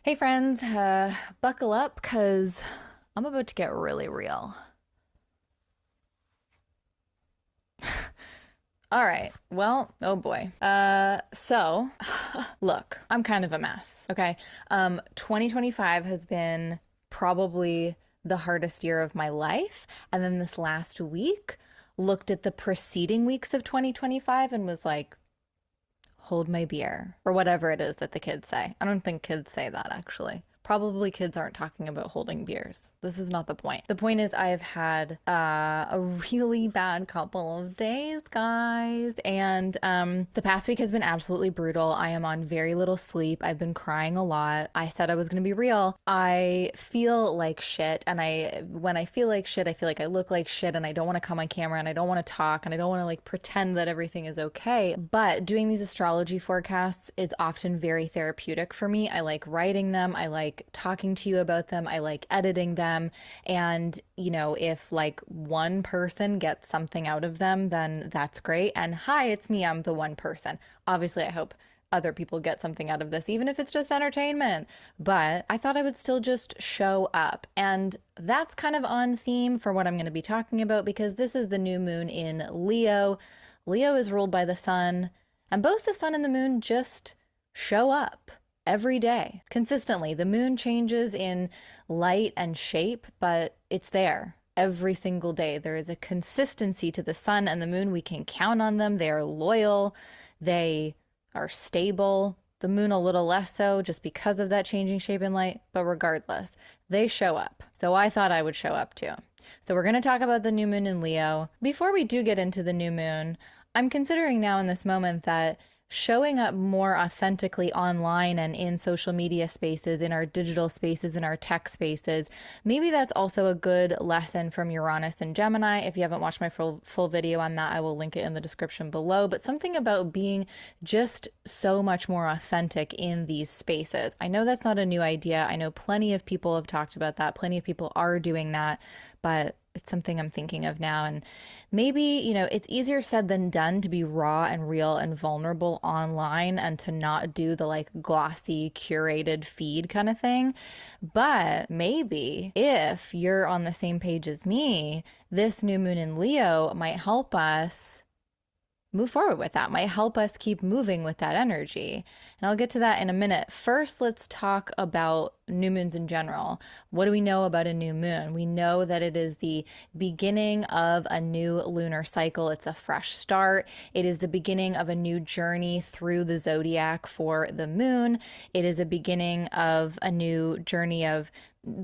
Hey friends, buckle up because I'm about to get really real. All right. Well, oh boy. Look, I'm kind of a mess, okay? 2025 has been probably the hardest year of my life, and then this last week looked at the preceding weeks of 2025 and was like, hold my beer, or whatever it is that the kids say. I don't think kids say that actually. Probably kids aren't talking about holding beers. This is not the point. The point is, I've had a really bad couple of days, guys. And the past week has been absolutely brutal. I am on very little sleep. I've been crying a lot. I said I was going to be real. I feel like shit. And when I feel like shit, I feel like I look like shit and I don't want to come on camera and I don't want to talk and I don't want to like pretend that everything is okay. But doing these astrology forecasts is often very therapeutic for me. I like writing them. I like talking to you about them. I like editing them. And, if like one person gets something out of them, then that's great. And hi, it's me. I'm the one person. Obviously, I hope other people get something out of this, even if it's just entertainment. But I thought I would still just show up. And that's kind of on theme for what I'm going to be talking about because this is the new moon in Leo. Leo is ruled by the sun, and both the sun and the moon just show up every day consistently. The moon changes in light and shape, but it's there every single day. There is a consistency to the sun and the moon. We can count on them. They are loyal, they are stable. The moon, a little less so, just because of that changing shape and light. But regardless, they show up. So I thought I would show up too. So we're going to talk about the new moon in Leo. Before we do get into the new moon, I'm considering now in this moment that showing up more authentically online and in social media spaces, in our digital spaces, in our tech spaces, maybe that's also a good lesson from Uranus and Gemini. If you haven't watched my full video on that, I will link it in the description below. But something about being just so much more authentic in these spaces. I know that's not a new idea. I know plenty of people have talked about that. Plenty of people are doing that, but it's something I'm thinking of now. And maybe, it's easier said than done to be raw and real and vulnerable online and to not do the like glossy, curated feed kind of thing. But maybe if you're on the same page as me, this new moon in Leo might help us move forward with that, might help us keep moving with that energy. And I'll get to that in a minute. First, let's talk about new moons in general. What do we know about a new moon? We know that it is the beginning of a new lunar cycle. It's a fresh start. It is the beginning of a new journey through the zodiac for the moon. It is a beginning of a new journey of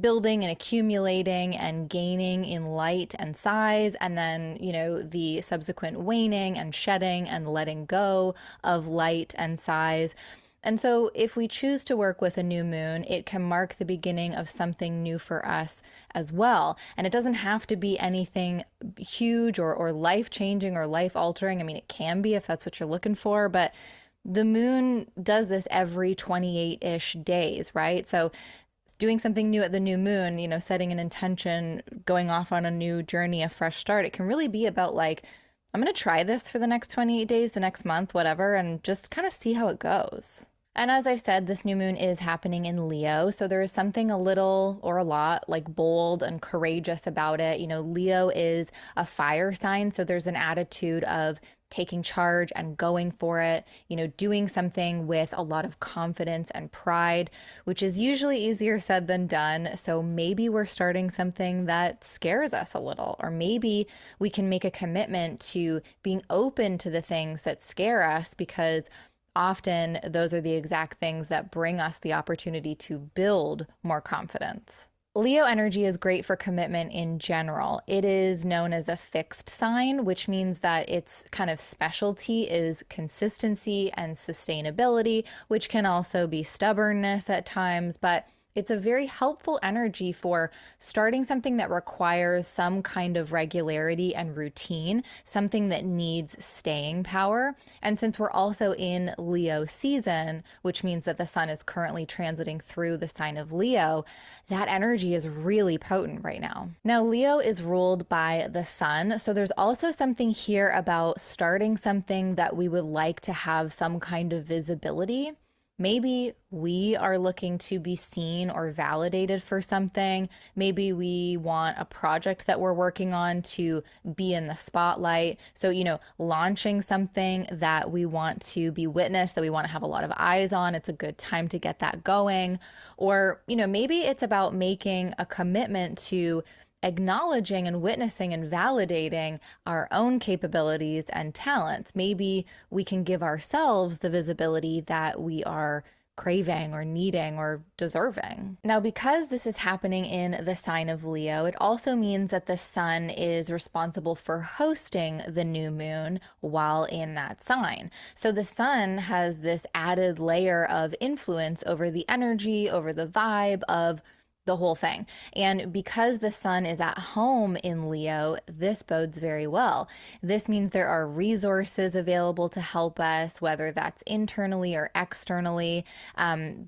building and accumulating and gaining in light and size, and then, the subsequent waning and shedding and letting go of light and size. And so, if we choose to work with a new moon, it can mark the beginning of something new for us as well. And it doesn't have to be anything huge or life changing or life altering. I mean, it can be if that's what you're looking for, but the moon does this every 28-ish days, right? So doing something new at the new moon, setting an intention, going off on a new journey, a fresh start, it can really be about like, I'm going to try this for the next 28 days, the next month, whatever, and just kind of see how it goes. And as I've said, this new moon is happening in Leo. So there is something a little or a lot like bold and courageous about it. Leo is a fire sign. So there's an attitude of taking charge and going for it, doing something with a lot of confidence and pride, which is usually easier said than done. So maybe we're starting something that scares us a little, or maybe we can make a commitment to being open to the things that scare us because often those are the exact things that bring us the opportunity to build more confidence. Leo energy is great for commitment in general. It is known as a fixed sign, which means that its kind of specialty is consistency and sustainability, which can also be stubbornness at times, but it's a very helpful energy for starting something that requires some kind of regularity and routine, something that needs staying power. And since we're also in Leo season, which means that the sun is currently transiting through the sign of Leo, that energy is really potent right now. Now, Leo is ruled by the sun. So there's also something here about starting something that we would like to have some kind of visibility. Maybe we are looking to be seen or validated for something. Maybe we want a project that we're working on to be in the spotlight. So, launching something that we want to be witnessed, that we want to have a lot of eyes on. It's a good time to get that going. Or, maybe it's about making a commitment to acknowledging and witnessing and validating our own capabilities and talents. Maybe we can give ourselves the visibility that we are craving or needing or deserving. Now, because this is happening in the sign of Leo, it also means that the sun is responsible for hosting the new moon while in that sign. So the sun has this added layer of influence over the energy, over the vibe of the whole thing. And because the sun is at home in Leo, this bodes very well. This means there are resources available to help us, whether that's internally or externally.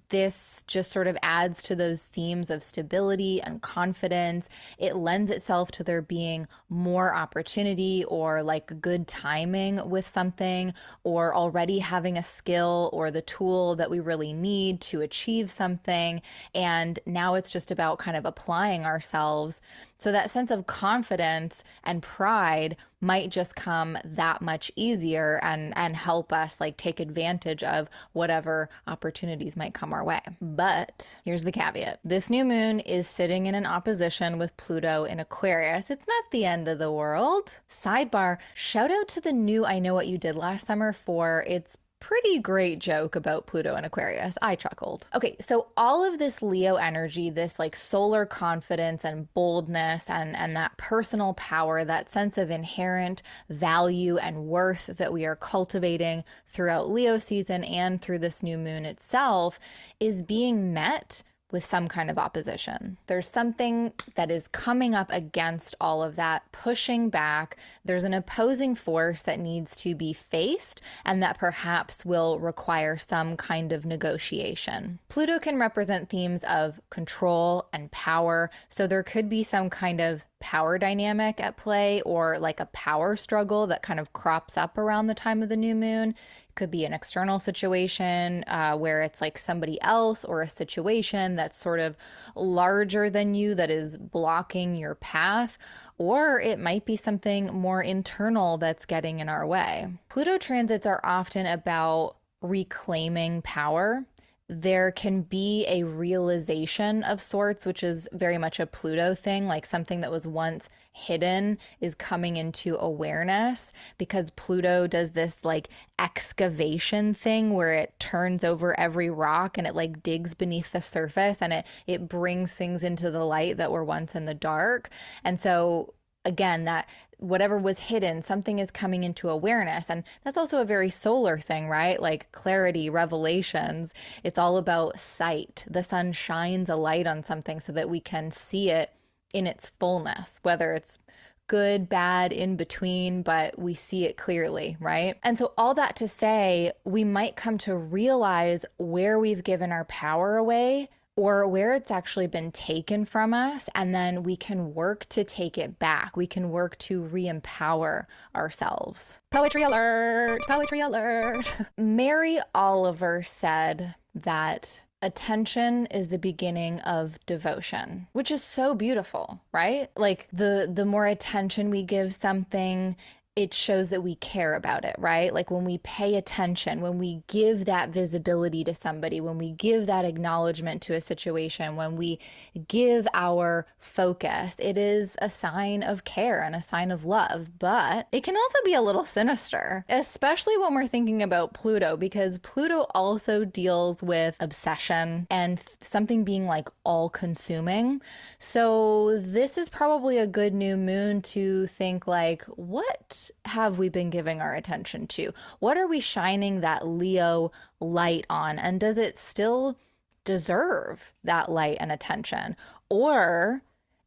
This just sort of adds to those themes of stability and confidence. It lends itself to there being more opportunity or like good timing with something, or already having a skill or the tool that we really need to achieve something. And now it's just about kind of applying ourselves. So that sense of confidence and pride might just come that much easier and help us like take advantage of whatever opportunities might come our way. But here's the caveat. This new moon is sitting in an opposition with Pluto in Aquarius. It's not the end of the world. Sidebar, shout out to the new I Know What You Did Last Summer for its pretty great joke about Pluto and Aquarius. I chuckled. Okay, so all of this Leo energy, this like solar confidence and boldness and that personal power, that sense of inherent value and worth that we are cultivating throughout Leo season and through this new moon itself is being met with some kind of opposition. There's something that is coming up against all of that, pushing back. There's an opposing force that needs to be faced and that perhaps will require some kind of negotiation. Pluto can represent themes of control and power, so there could be some kind of power dynamic at play or like a power struggle that kind of crops up around the time of the new moon. Could be an external situation where it's like somebody else or a situation that's sort of larger than you that is blocking your path, or it might be something more internal that's getting in our way. Pluto transits are often about reclaiming power. There can be a realization of sorts, which is very much a Pluto thing, like something that was once hidden is coming into awareness, because Pluto does this like excavation thing where it turns over every rock and it like digs beneath the surface and it brings things into the light that were once in the dark. And so again, that whatever was hidden, something is coming into awareness. And that's also a very solar thing, right? Like clarity, revelations. It's all about sight. The sun shines a light on something so that we can see it in its fullness, whether it's good, bad, in between, but we see it clearly, right? And so all that to say, we might come to realize where we've given our power away or where it's actually been taken from us, and then we can work to take it back. We can work to re-empower ourselves. Poetry alert! Poetry alert! Mary Oliver said that attention is the beginning of devotion, which is so beautiful, right? Like the more attention we give something, it shows that we care about it, right? Like when we pay attention, when we give that visibility to somebody, when we give that acknowledgement to a situation, when we give our focus, it is a sign of care and a sign of love. But it can also be a little sinister, especially when we're thinking about Pluto, because Pluto also deals with obsession and something being like all consuming. So this is probably a good new moon to think like, what have we been giving our attention to? What are we shining that Leo light on? And does it still deserve that light and attention? Or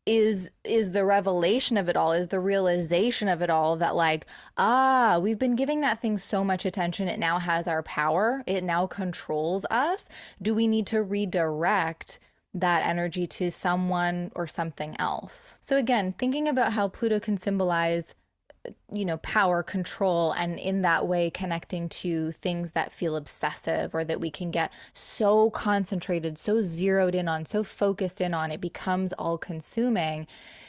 is the revelation of it all, is the realization of it all that like, we've been giving that thing so much attention, it now has our power, it now controls us. Do we need to redirect that energy to someone or something else? So again, thinking about how Pluto can symbolize power, control, and in that way connecting to things that feel obsessive or that we can get so concentrated, so zeroed in on, so focused in on, it becomes all consuming.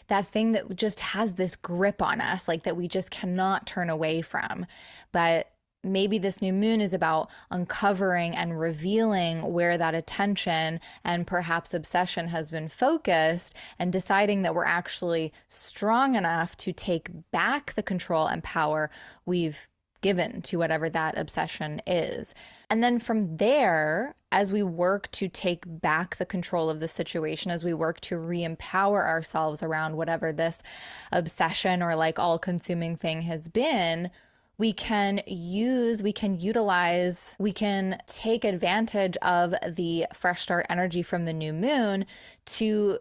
That thing that just has this grip on us, like that we just cannot turn away from. But maybe this new moon is about uncovering and revealing where that attention and perhaps obsession has been focused, and deciding that we're actually strong enough to take back the control and power we've given to whatever that obsession is. And then from there, as we work to take back the control of the situation, as we work to re-empower ourselves around whatever this obsession or like all consuming thing has been, we can utilize, we can take advantage of the fresh start energy from the new moon to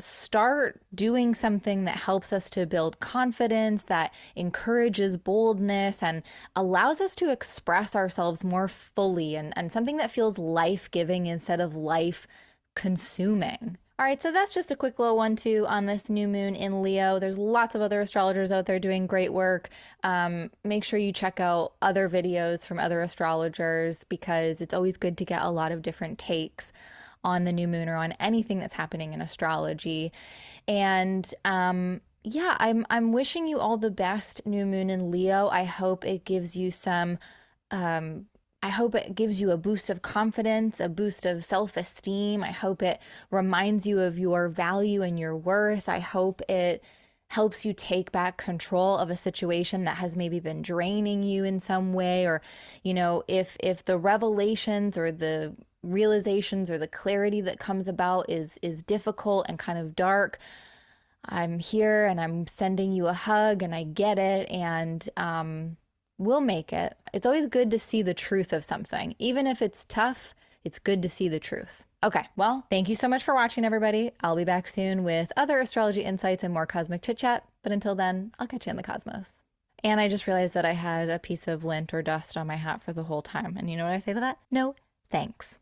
start doing something that helps us to build confidence, that encourages boldness and allows us to express ourselves more fully, and something that feels life-giving instead of life-consuming. All right, so that's just a quick little 1-2 on this new moon in Leo. There's lots of other astrologers out there doing great work. Make sure you check out other videos from other astrologers, because it's always good to get a lot of different takes on the new moon or on anything that's happening in astrology. And yeah, I'm wishing you all the best, new moon in Leo. I hope it gives you a boost of confidence, a boost of self-esteem. I hope it reminds you of your value and your worth. I hope it helps you take back control of a situation that has maybe been draining you in some way. Or, if the revelations or the realizations or the clarity that comes about is difficult and kind of dark, I'm here and I'm sending you a hug, and I get it. And we'll make it. It's always good to see the truth of something. Even if it's tough, it's good to see the truth. Okay, well, thank you so much for watching, everybody. I'll be back soon with other astrology insights and more cosmic chit chat. But until then, I'll catch you in the cosmos. And I just realized that I had a piece of lint or dust on my hat for the whole time. And you know what I say to that? No, thanks.